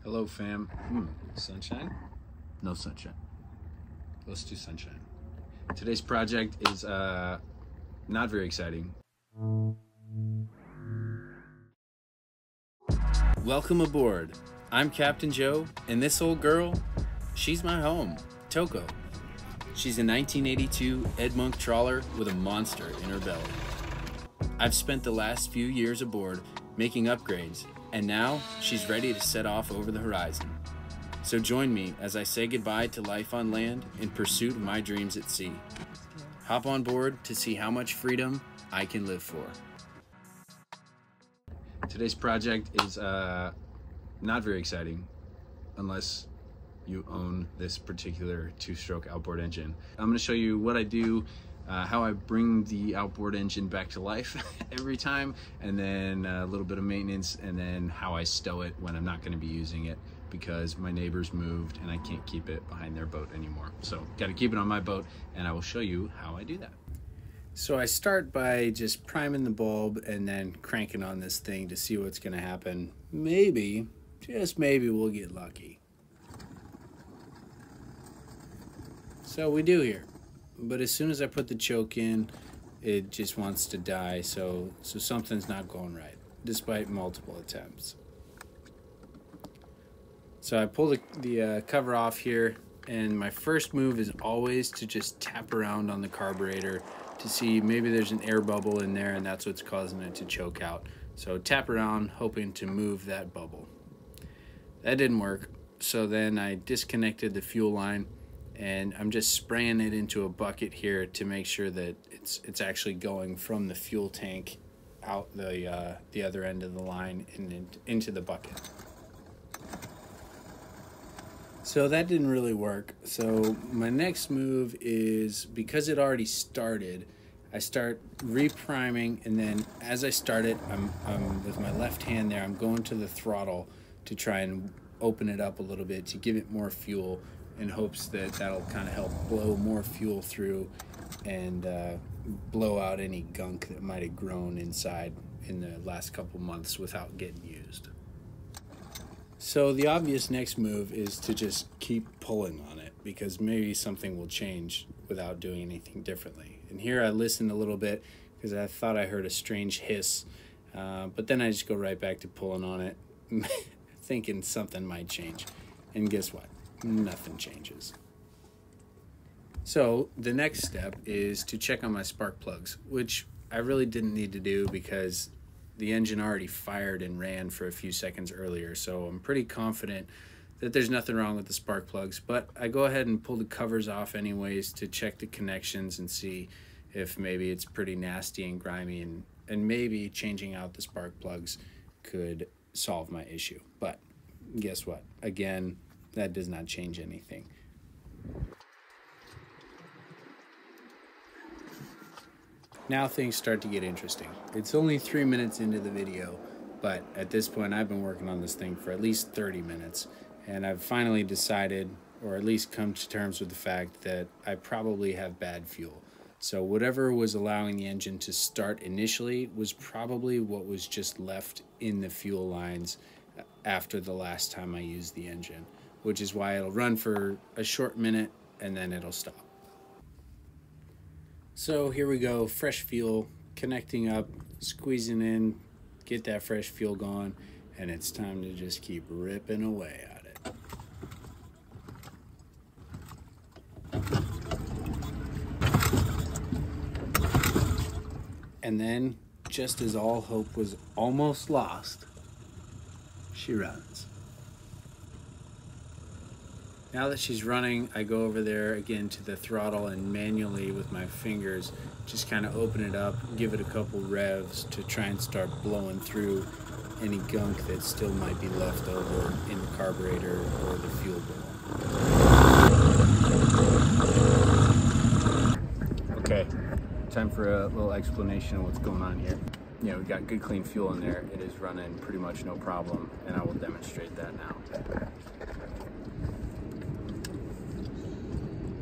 Hello, fam. Sunshine? No sunshine. Let's do sunshine. Today's project is not very exciting. Welcome aboard. I'm Captain Joe, and this old girl, she's my home, Toko. She's a 1982 Ed Monk trawler with a monster in her belly. I've spent the last few years aboard making upgrades, and now she's ready to set off over the horizon. So join me as I say goodbye to life on land in pursuit of my dreams at sea. Hop on board to see how much freedom I can live for. Today's project is not very exciting unless you own this particular two-stroke outboard engine. I'm going to show you what I do, how I bring the outboard engine back to life every time, and then a little bit of maintenance, and then how I stow it when I'm not going to be using it because my neighbors moved and I can't keep it behind their boat anymore. So got to keep it on my boat, and I will show you how I do that. So I start by just priming the bulb and then cranking on this thing to see what's going to happen. Maybe, just maybe, we'll get lucky. So we do here. But as soon as I put the choke in, it just wants to die, so something's not going right, despite multiple attempts. So I pull the cover off here, and my first move is always to just tap around on the carburetor to see maybe there's an air bubble in there and that's what's causing it to choke out. So tap around, hoping to move that bubble. That didn't work, so then I disconnected the fuel line, and I'm just spraying it into a bucket here to make sure that it's actually going from the fuel tank out the other end of the line and into the bucket. So that didn't really work. So my next move is, because it already started, I start repriming, and then as I start it, I'm with my left hand there, I'm going to the throttle to try and open it up a little bit to give it more fuel, in hopes that that'll kind of help blow more fuel through and blow out any gunk that might have grown inside in the last couple months without getting used. So the obvious next move is to just keep pulling on it, because maybe something will change without doing anything differently. And here I listened a little bit because I thought I heard a strange hiss, but then I just go right back to pulling on it, thinking something might change. And guess what? Nothing changes. So the next step is to check on my spark plugs, which I really didn't need to do because the engine already fired and ran for a few seconds earlier. So I'm pretty confident that there's nothing wrong with the spark plugs, but I go ahead and pull the covers off anyways to check the connections and see if maybe it's pretty nasty and grimy, and maybe changing out the spark plugs could solve my issue. But guess what? Again, that does not change anything. Now things start to get interesting. It's only 3 minutes into the video, but at this point I've been working on this thing for at least 30 minutes, and I've finally decided, or at least come to terms with the fact that I probably have bad fuel. So whatever was allowing the engine to start initially was probably what was just left in the fuel lines after the last time I used the engine, which is why it'll run for a short minute and then it'll stop. So here we go, fresh fuel, connecting up, squeezing in, get that fresh fuel going, and it's time to just keep ripping away at it. And then, just as all hope was almost lost, she runs. Now that she's running, I go over there again to the throttle and manually with my fingers just kind of open it up, give it a couple revs to try and start blowing through any gunk that still might be left over in the carburetor or the fuel bowl. Okay, time for a little explanation of what's going on here. You know, we got good clean fuel in there. It is running pretty much no problem, and I will demonstrate that now.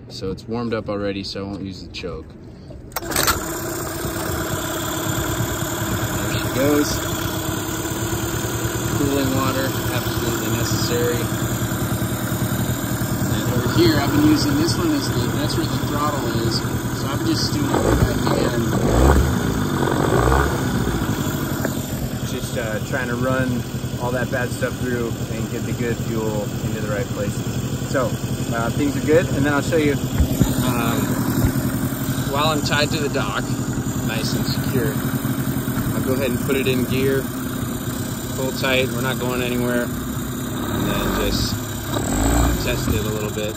So it's warmed up already, so I won't use the choke. There she goes. Cooling water, absolutely no necessary. And over here, I've been using this one as that's where the throttle is. So I'm just doing it with my hand. Just trying to run all that bad stuff through and get the good fuel into the right places. So things are good, and then I'll show you while I'm tied to the dock, nice and secure. I'll go ahead and put it in gear, pull tight, we're not going anywhere, and then just test it a little bit.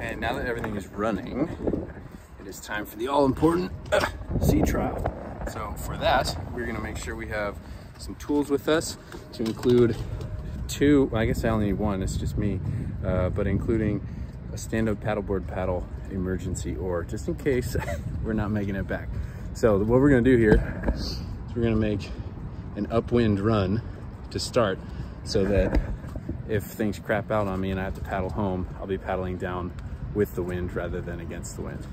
And now that everything is running, it is time for the all-important sea trial. So for that, we're gonna make sure we have some tools with us, to include two, well, I guess I only need one, it's just me, but including a stand-up paddleboard paddle emergency oar, just in case we're not making it back. So what we're gonna do here is we're gonna make an upwind run to start, so that if things crap out on me and I have to paddle home, I'll be paddling down with the wind rather than against the wind.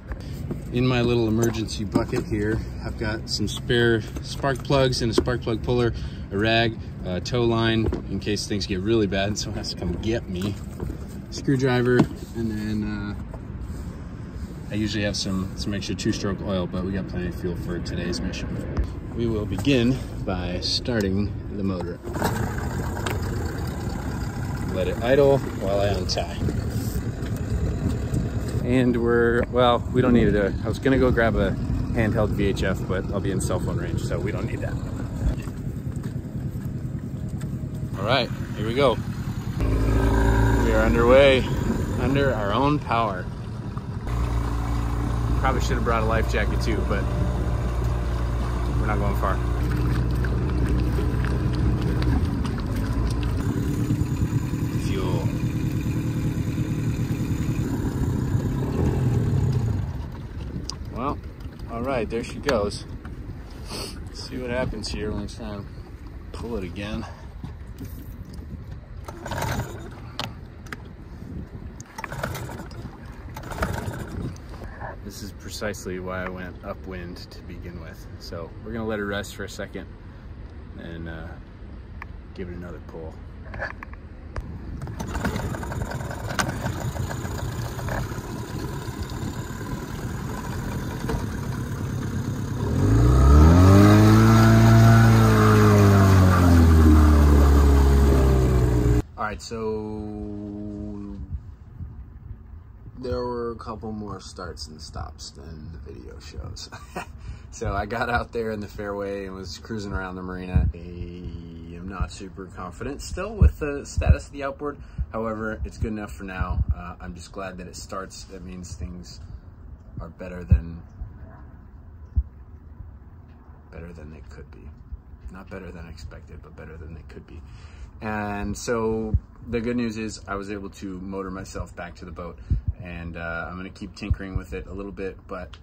In my little emergency bucket here, I've got some spare spark plugs and a spark plug puller, a rag, a tow line in case things get really bad and someone has to come get me, screwdriver, and then I usually have some extra two-stroke oil, but we got plenty of fuel for today's mission. We will begin by starting the motor. Let it idle while I untie. And well, we don't need it. I was gonna go grab a handheld VHF, but I'll be in cell phone range, so we don't need that. All right, here we go. We are underway, under our own power. Probably should have brought a life jacket too, but we're not going far. Fuel. Well, all right, there she goes. Let's see what happens here when we try and pull it again. This is precisely why I went upwind to begin with. So we're gonna let her rest for a second and give it another pull. All right, so there were a couple more starts and stops than the video shows. So I got out there in the fairway and was cruising around the marina. I am not super confident still with the status of the outboard. However, it's good enough for now. I'm just glad that it starts. That means things are better than they could be. Not better than expected, but better than they could be. And so the good news is I was able to motor myself back to the boat, and I'm gonna keep tinkering with it a little bit, but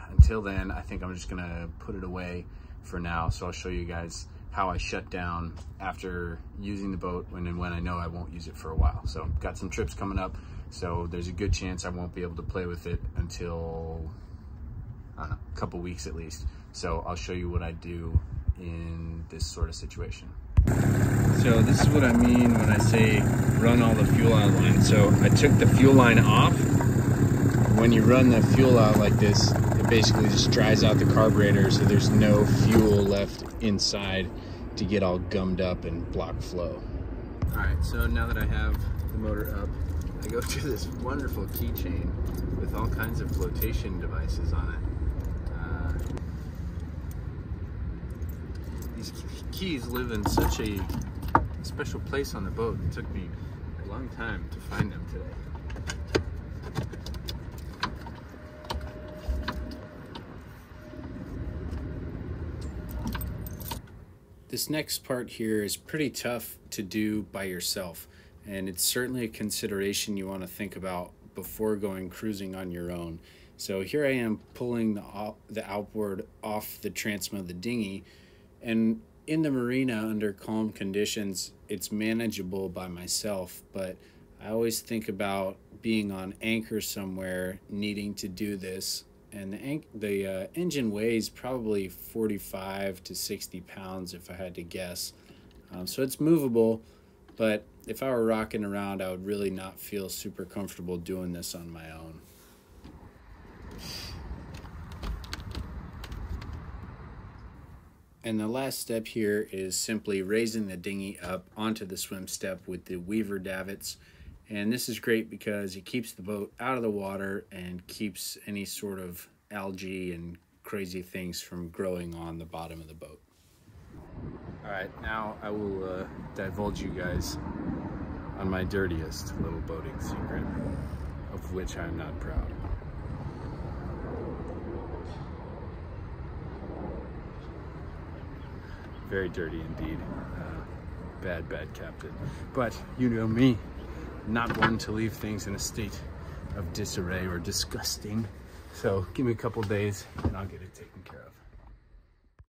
until then, I think I'm just gonna put it away for now. So I'll show you guys how I shut down after using the boat when I know I won't use it for a while. So got some trips coming up, so there's a good chance I won't be able to play with it until, I don't know, a couple weeks at least. So I'll show you what I do in this sort of situation. So this is what I mean when I say run all the fuel out line. So I took the fuel line off. When you run the fuel out like this, it basically just dries out the carburetor, so there's no fuel left inside to get all gummed up and block flow. All right, so now that I have the motor up, I go to this wonderful keychain with all kinds of flotation devices on it. These keys live in such a special place on the boat. It took me a long time to find them today. This next part here is pretty tough to do by yourself, and it's certainly a consideration you want to think about before going cruising on your own. So here I am pulling the outboard off the transom of the dinghy, and in the marina under calm conditions, it's manageable by myself, but I always think about being on anchor somewhere, needing to do this, and the engine weighs probably 45 to 60 pounds if I had to guess. So it's movable, but if I were rocking around, I would really not feel super comfortable doing this on my own. And the last step here is simply raising the dinghy up onto the swim step with the weaver davits. And this is great because it keeps the boat out of the water and keeps any sort of algae and crazy things from growing on the bottom of the boat. All right, now I will divulge you guys on my dirtiest little boating secret, of which I'm not proud. Very dirty indeed. Bad captain. But you know me, not one to leave things in a state of disarray or disgusting. So give me a couple days and I'll get it taken care of.